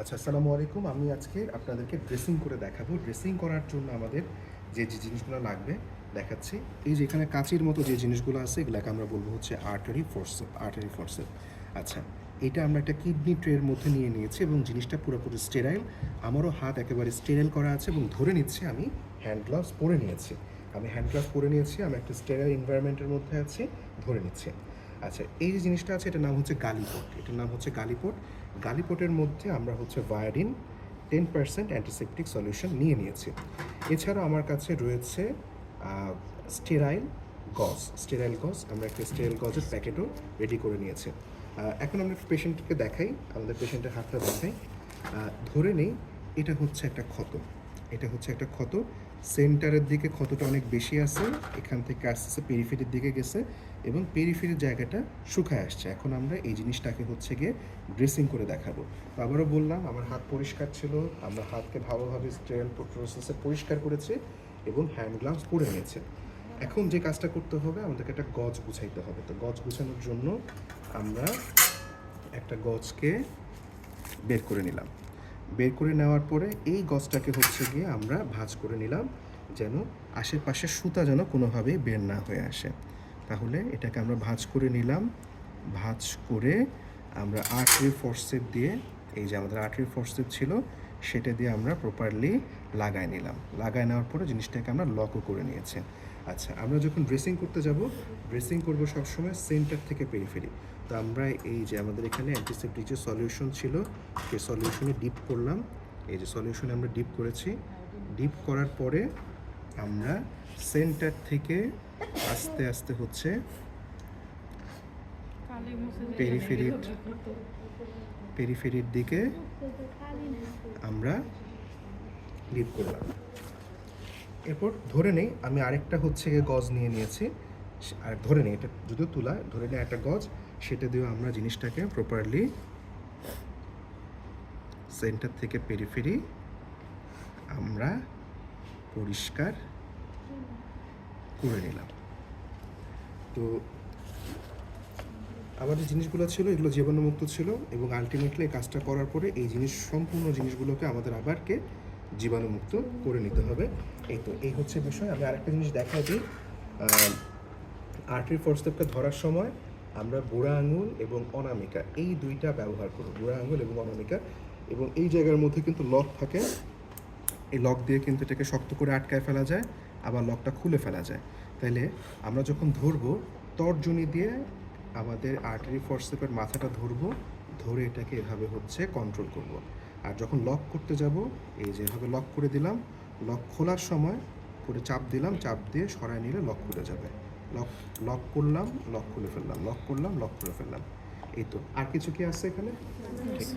আচ্ছা, আসসালামু আলাইকুম। আমি আজকে আপনাদেরকে ড্রেসিং করে দেখাবো। ড্রেসিং করার জন্য আমাদের যে জিনিসগুলো লাগবে দেখাচ্ছি। এই যে এখানে কাঁচির মতো যে জিনিসগুলো আছে এগুলাকে আমরা বলবো হচ্ছে আর্টারি ফোর্সেপ। আচ্ছা, এটা আমরা একটা কিডনি ট্রের মধ্যে নিয়ে নিয়েছি এবং জিনিসটা পুরোপুরি স্টেরাইল। আমারও হাত একেবারে স্টেরাইল করা আছে এবং ধরে নিচ্ছি আমি হ্যান্ড গ্লাভস পরে নিয়েছি। আমি একটা স্টেরাইল এনভায়রনমেন্টের মধ্যে আছি, ধরে নিচ্ছি। আচ্ছা, এই যে জিনিসটা আছে এটার নাম হচ্ছে গালিপট। গালিপটের মধ্যে আমরা হচ্ছে ভায়োডিন 10% অ্যান্টিসেপটিক সলিউশন নিয়ে নিয়েছি। এছাড়াও আমার কাছে রয়েছে স্টেরাইল স্টেরাইল গজ। আমরা একটা স্টেরাইল গজের প্যাকেটও রেডি করে নিয়েছি। এখন আমরা পেশেন্টকে দেখাই, আমাদের পেশেন্টের হাতটা দেখাই। ধরে নেই এটা হচ্ছে একটা ক্ষত। সেন্টারের দিকে ক্ষতটা অনেক বেশি আছে, এখান থেকে আস্তে আস্তে পেরিফেরির দিকে গেছে এবং পেরিফেরির জায়গাটা শুকায় আসছে। এখন আমরা এই জিনিসটাকে হচ্ছে গিয়ে ড্রেসিং করে দেখাবো। তো আবারও বললাম, আমার হাত পরিষ্কার ছিল, আমরা হাতকে ভালোভাবে স্টেরাইল প্রসেসে পরিষ্কার করেছি এবং হ্যান্ড গ্লাভস পরে নিয়েছে। এখন যে কাজটা করতে হবে, আমাদেরকে একটা গজ গুছাইতে হবে। তো গজ গুছানোর জন্য আমরা একটা গজকে বের করে নেওয়ার পরে এই গজটাকে হচ্ছে গিয়ে আমরা ভাঁজ করে নিলাম, যেন আশেপাশের সুতা যেন কোনোভাবেই বের না হয়ে আসে। তাহলে এটাকে আমরা ভাঁজ করে নিলাম। ভাঁজ করে আমরা আর্টারি ফোর্সেপ দিয়ে, এই যে আমাদের আর্টারি ফোর্সেপ ছিল সেটা দিয়ে আমরা প্রপারলি লাগায় নিলাম। লাগায় নেওয়ার পরে জিনিসটাকে আমরা লকও করে নিয়েছি। আচ্ছা, আমরা যখন ড্রেসিং করতে যাব, ড্রেসিং করবো সবসময় সেন্টার থেকে পেরিফেরি। তো আমরা এই যে আমাদের এখানে অ্যান্টিসেপটিক যে সলিউশন ছিল সেই সলিউশনে ডিপ করলাম। এই যে সলিউশনে আমরা ডিপ করেছি। ডিপ করার পরে আমরা সেন্টার থেকে আস্তে আস্তে হচ্ছে পেরিফেরির দিকে আমরা ডিপ করলাম। এরপর ধরে নেই আমি আরেকটা হচ্ছে গিয়ে গজ নিয়ে নিয়েছি, আর ধরে নেই এটা যদিও তুলা, ধরে নেই একটা গজ, সেটা দিয়েও আমরা জিনিসটাকে প্রপারলি সেন্টার থেকে পেরিফেরি আমরা পরিষ্কার করে নিলাম। তো আমার যে জিনিসগুলো ছিল এগুলো জীবাণুমুক্ত ছিল এবং আলটিমেটলি কাজটা করার পরে এই সম্পূর্ণ জিনিসগুলোকে আমাদের আবারকে জীবাণুমুক্ত করে নিতে হবে। এই হচ্ছে বিষয়। আমি আরেকটা জিনিস দেখাই দিই। আর্টারি ফোর্সেপকে ধরার সময় আমরা বুড়া আঙুল এবং অনামিকা এই দুইটা ব্যবহার করব, বুড়া আঙুল এবং অনামিকা। এবং এই জায়গার মধ্যে কিন্তু লক থাকে, এই লক দিয়ে কিন্তু এটাকে শক্ত করে আটকায় ফেলা যায়, আবার লকটা খুলে ফেলা যায়। তাইলে আমরা যখন ধরবো তর্জনী দিয়ে আমাদের আর্টারি ফোর্সেপের মাথাটা ধরবো, ধরে এটাকে এভাবে হচ্ছে কন্ট্রোল করব। আর যখন লক করতে যাব, এই যে এভাবে লক করে দিলাম, লক খোলার সময় করে চাপ দিলাম, চাপ দিয়ে সরায় নিলে লক খুলে যাবে। লক করলাম, লক খুলে ফেললাম, লক করলাম, লক খুলে ফেললাম। এই তো। আর কিছু কি আছে এখানে? ঠিক।